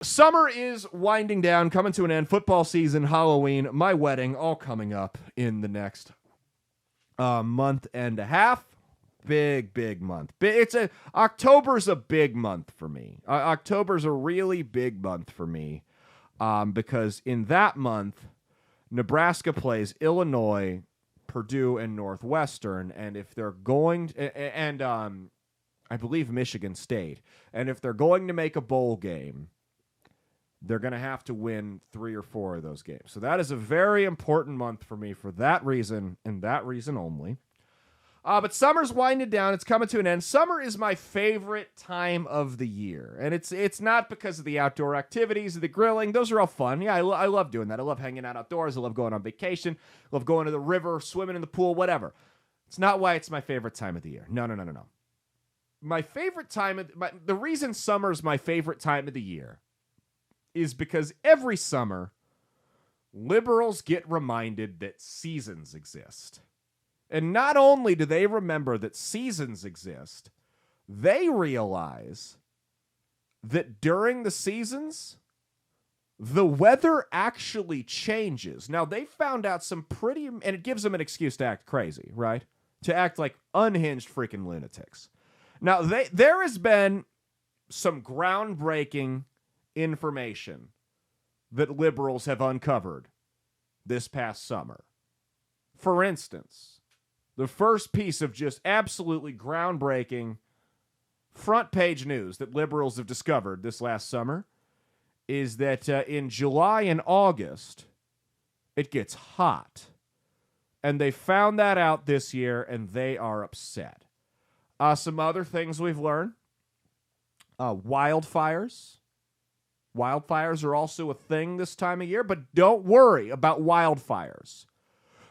Summer is winding down, coming to an end. Football season, Halloween, my wedding, all coming up in the next month and a half. Big month. October's a big month for me. October's a really big month for me because in that month, Nebraska plays Illinois, Purdue, and Northwestern, and if they're going to, and I believe Michigan State, and if they're going to make a bowl game, they're going to have to win 3 or 4 of those games. So that is a very important month for me for that reason and that reason only. But summer's winding down. It's coming to an end. Summer is my favorite time of the year. And it's not because of the outdoor activities, the grilling. Those are all fun. Yeah, I love doing that. I love hanging out outdoors. I love going on vacation. I love going to the river, swimming in the pool, whatever. It's not why it's my favorite time of the year. No. My favorite time, the reason summer's my favorite time of the year is because every summer, liberals get reminded that seasons exist. And not only do they remember that seasons exist, they realize that during the seasons, the weather actually changes. Now, they found out some pretty, and it gives them an excuse to act crazy, right? To act like unhinged freaking lunatics. Now, there has been some groundbreaking information that liberals have uncovered this past summer. For instance, the first piece of just absolutely groundbreaking front page news that liberals have discovered this last summer is that in July and August, it gets hot. And they found that out this year, and they are upset. Some other things we've learned. Wildfires. Wildfires are also a thing this time of year, but don't worry about wildfires.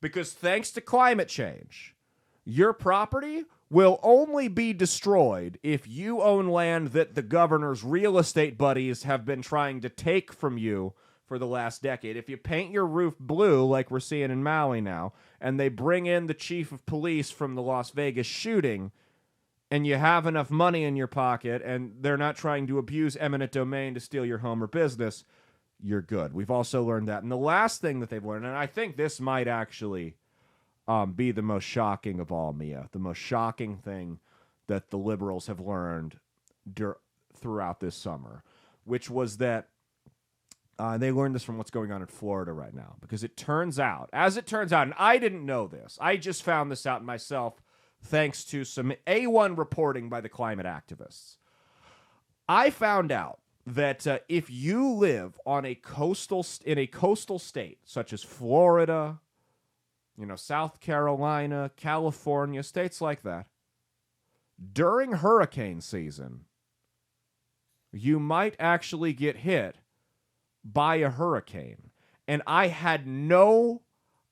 Because thanks to climate change, your property will only be destroyed if you own land that the governor's real estate buddies have been trying to take from you for the last decade. If you paint your roof blue, like we're seeing in Maui now, and they bring in the chief of police from the Las Vegas shooting, and you have enough money in your pocket, and they're not trying to abuse eminent domain to steal your home or business, you're good. We've also learned that. And the last thing that they've learned, and I think this might actually be the most shocking of all, Mia, the most shocking thing that the liberals have learned throughout this summer, which was that they learned this from what's going on in Florida right now. Because it turns out, and I didn't know this, I just found this out myself thanks to some A1 reporting by the climate activists. I found out that if you live on in a coastal state such as Florida, South Carolina, California, states like that, during hurricane season, you might actually get hit by a hurricane. And I had no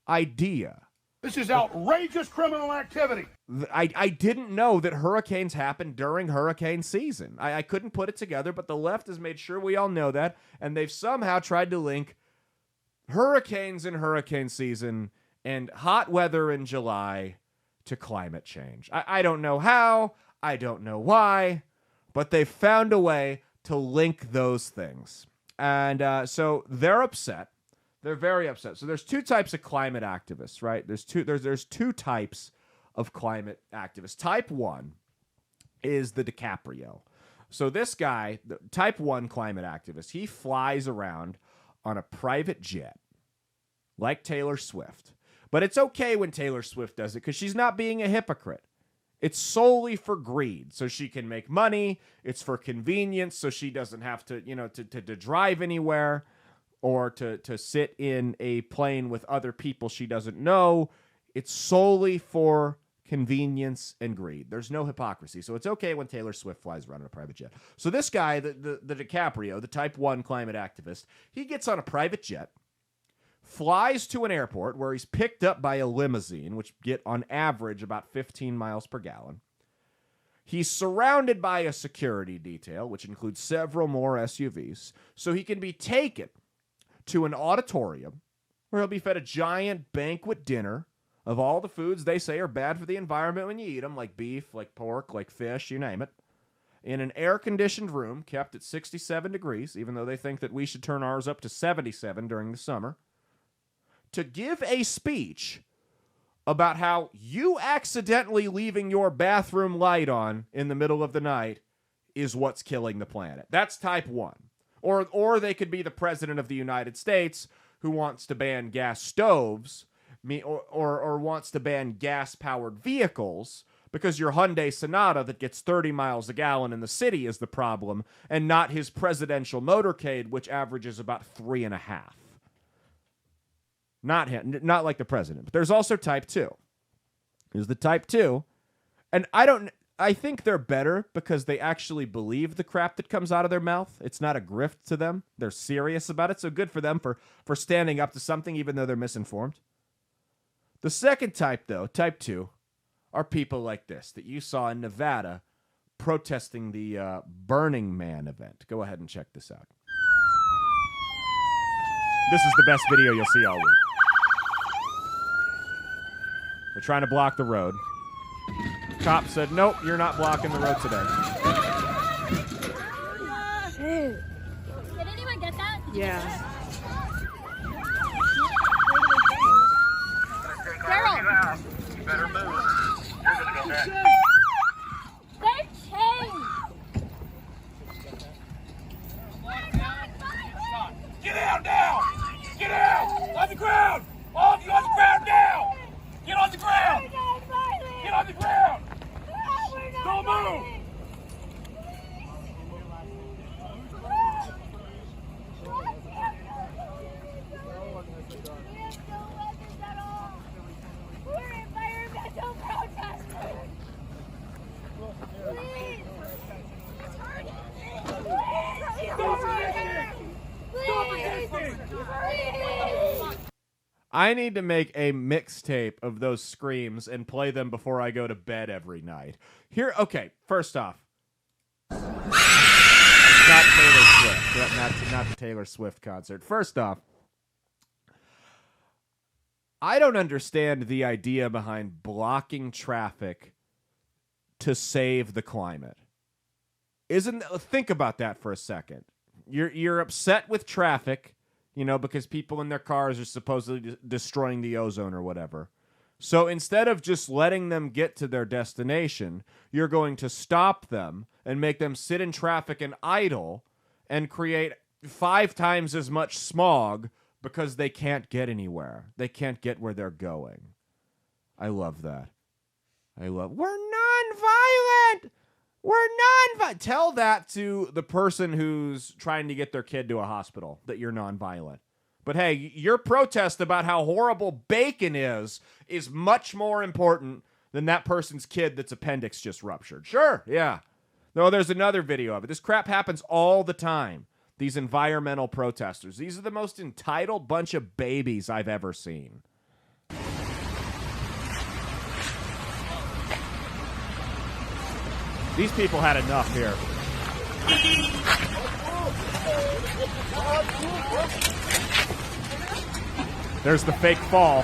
idea. This is outrageous criminal activity. I didn't know that hurricanes happen during hurricane season. I couldn't put it together, but the left has made sure we all know that, and they've somehow tried to link hurricanes in hurricane season and hot weather in July to climate change. I don't know how, I don't know why, but they found a way to link those things. And so they're upset. They're very upset. So there's 2 types of climate activists, right? There's two types of climate activists. Type 1 is the DiCaprio. So this guy, the type 1 climate activist, he flies around on a private jet like Taylor Swift. But it's okay when Taylor Swift does it because she's not being a hypocrite. It's solely for greed, so she can make money. It's for convenience, so she doesn't have to, to drive anywhere or to sit in a plane with other people she doesn't know. It's solely for convenience and greed. There's no hypocrisy. So it's okay when Taylor Swift flies around in a private jet. So this guy, the DiCaprio, the type 1 climate activist, he gets on a private jet, flies to an airport where he's picked up by a limousine, which get on average about 15 miles per gallon. He's surrounded by a security detail, which includes several more SUVs, so he can be taken to an auditorium where he'll be fed a giant banquet dinner of all the foods they say are bad for the environment when you eat them, like beef, like pork, like fish, you name it. in an air-conditioned room kept at 67 degrees, even though they think that we should turn ours up to 77 during the summer, to give a speech about how you accidentally leaving your bathroom light on in the middle of the night is what's killing the planet. That's type 1. Or they could be the president of the United States who wants to ban gas stoves or wants to ban gas-powered vehicles because your Hyundai Sonata that gets 30 miles a gallon in the city is the problem, and not his presidential motorcade, which averages about 3.5. Not him, not like the president. But there's also type 2. There's the type 2, and I think they're better because they actually believe the crap that comes out of their mouth. It's not a grift to them. They're serious about it, so good for them for standing up to something even though they're misinformed. The second type, though, type 2, are people like this that you saw in Nevada protesting the Burning Man event. Go ahead and check this out. This is the best video you'll see all week. They're trying to block the road. Cop said, nope, you're not blocking the road today. Did anyone get that? Yeah. Daryl! You better move. You're gonna go next. They're chained! Get out now! Get out! On the ground! All of you on the ground now! Get on the ground! Get on the ground! Don't move! We're environmental protesters! Please! Stop resisting! Stop resisting! Please! I need to make a mixtape of those screams and play them before I go to bed every night. Here, okay, first off. Not Taylor Swift. Not the Taylor Swift concert. First off, I don't understand the idea behind blocking traffic to save the climate. Think about that for a second. You're upset with traffic, because people in their cars are supposedly destroying the ozone or whatever. So instead of just letting them get to their destination, you're going to stop them and make them sit in traffic and idle and create 5 times as much smog because they can't get anywhere. They can't get where they're going. I love that. We're nonviolent! We're nonviolent! Tell that to the person who's trying to get their kid to a hospital, that you're nonviolent. But hey, your protest about how horrible bacon is much more important than that person's kid that's appendix just ruptured. Sure, yeah. No, there's another video of it. This crap happens all the time. These environmental protesters. These are the most entitled bunch of babies I've ever seen. These people had enough here. There's the fake fall.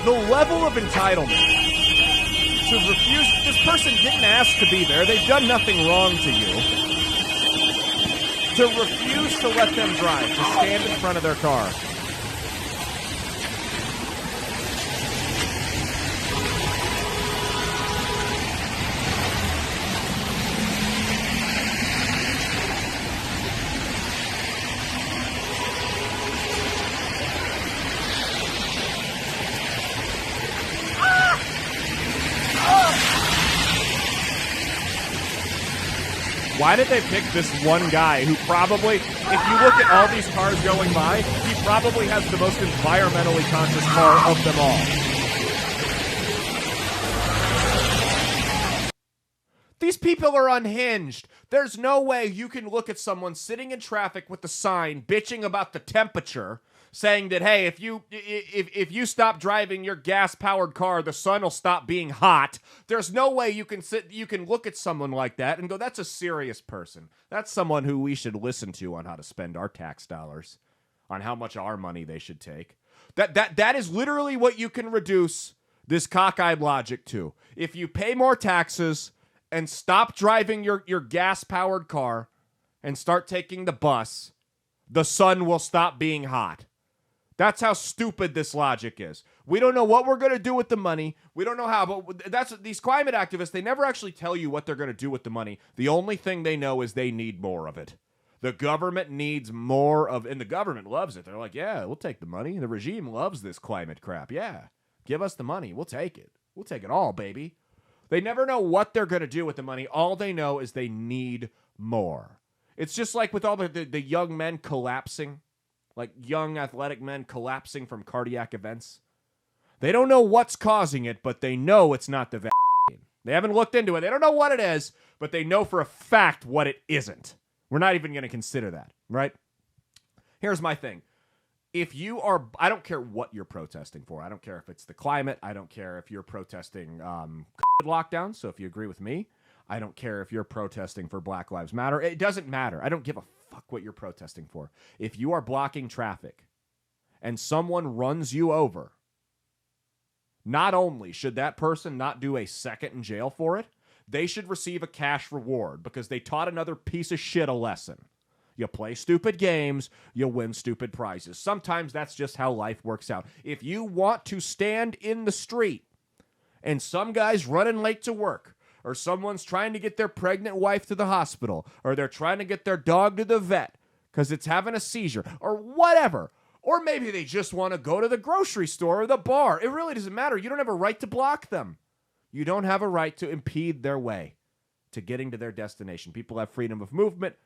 The level of entitlement to refuse. This person didn't ask to be there. They've done nothing wrong to you. To refuse to let them drive, to stand in front of their car. Why did they pick this one guy who probably, if you look at all these cars going by, he probably has the most environmentally conscious car of them all? These people are unhinged. There's no way you can look at someone sitting in traffic with a sign bitching about the temperature, saying that, hey, if you stop driving your gas-powered car, the sun will stop being hot. There's no way you can look at someone like that and go, that's a serious person. That's someone who we should listen to on how to spend our tax dollars. on how much our money they should take. That is literally what you can reduce this cockeyed logic to. If you pay more taxes and stop driving your gas-powered car and start taking the bus, the sun will stop being hot. That's how stupid this logic is. We don't know what we're going to do with the money. We don't know how, but that's these climate activists, they never actually tell you what they're going to do with the money. The only thing they know is they need more of it. The government needs more of, and the government loves it. They're like, yeah, we'll take the money. The regime loves this climate crap. Yeah, give us the money. We'll take it. We'll take it all, baby. They never know what they're going to do with the money. All they know is they need more. It's just like with all the young men collapsing, like young athletic men collapsing from cardiac events. They don't know what's causing it, but they know it's not the vaccine. They haven't looked into it. They don't know what it is, but they know for a fact what it isn't. We're not even going to consider that, right? Here's my thing. If you are, I don't care what you're protesting for. I don't care if it's the climate. I don't care if you're protesting lockdown. So if you agree with me, I don't care if you're protesting for Black Lives Matter. It doesn't matter. I don't give a fuck what you're protesting for. If you are blocking traffic and someone runs you over, not only should that person not do a second in jail for it, they should receive a cash reward because they taught another piece of shit a lesson. You play stupid games, you win stupid prizes. Sometimes that's just how life works out. If you want to stand in the street and some guy's running late to work, or someone's trying to get their pregnant wife to the hospital, or they're trying to get their dog to the vet because it's having a seizure, or whatever, or maybe they just want to go to the grocery store or the bar, it really doesn't matter. You don't have a right to block them. You don't have a right to impede their way to getting to their destination. People have freedom of movement.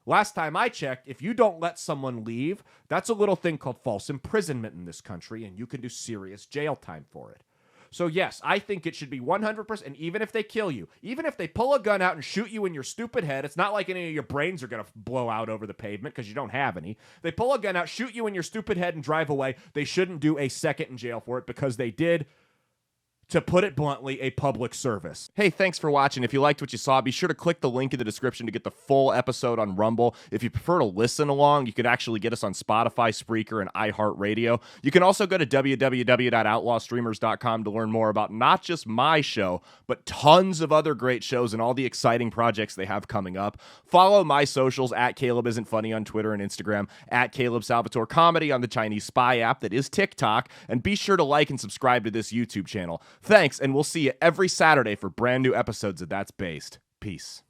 Last time I checked, if you don't let someone leave, that's a little thing called false imprisonment in this country, and you can do serious jail time for it. So yes, I think it should be 100%, and even if they kill you, even if they pull a gun out and shoot you in your stupid head, it's not like any of your brains are going to blow out over the pavement because you don't have any. They pull a gun out, shoot you in your stupid head, and drive away. They shouldn't do a second in jail for it because they did, to put it bluntly, a public service. Hey, thanks for watching. If you liked what you saw, be sure to click the link in the description to get the full episode on Rumble. If you prefer to listen along, you can actually get us on Spotify, Spreaker, and iHeartRadio. You can also go to www.outlawstreamers.com to learn more about not just my show, but tons of other great shows and all the exciting projects they have coming up. Follow my socials at Caleb Isn't Funny on Twitter and Instagram, at Caleb Salvatore Comedy on the Chinese Spy app that is TikTok, and be sure to like and subscribe to this YouTube channel. Thanks, and we'll see you every Saturday for brand new episodes of That's Based. Peace.